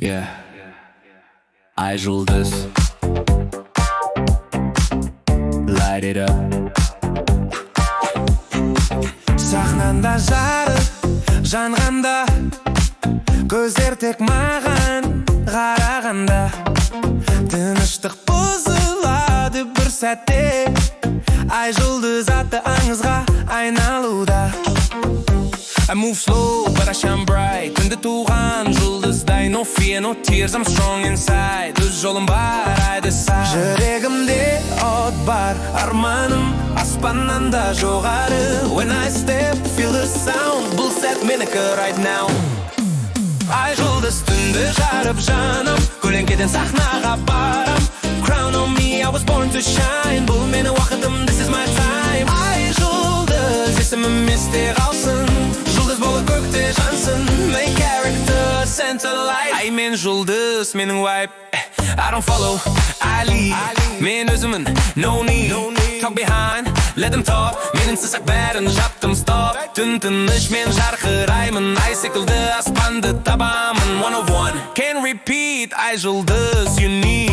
Yeah. Ay Жұлдыз. Light it up. Сахнанда жарық жанғанда, көздер тек маған қарағанда, тыныштық бұзылады бір сәтте. Ай жұлдыз атты аңызға айналуда. I move slow, but I shine bright. Күнді туған жұлдыздай. No fear, no tears, I'm strong inside. Өз жолым бар, I decide. Жүрегімде от бар, арманым аспаннан да жоғары. When I step, feel the sound. Бұл сәт менікі right now. Ай жұлдыз түнді жарып жаным, көлеңкеден сахнаға барам. Crown on me, I was born to shine. Бұл менің уақытым, this is my time. Ай жұлдыз, есімім есте қалсын. Жұлдыз болып көкте жансın. Make character, center light. Ай мен жұлдыз, менің vibe. I don't follow, I lead. Мен өзімін, no need. Talk behind, let them talk. Менің сызық бәрін жаптым, stop. Түн тыныш мен жарқыраймын. Ай секілді аспанды табамын. 101, can't repeat. Ай жұлдыз, you need.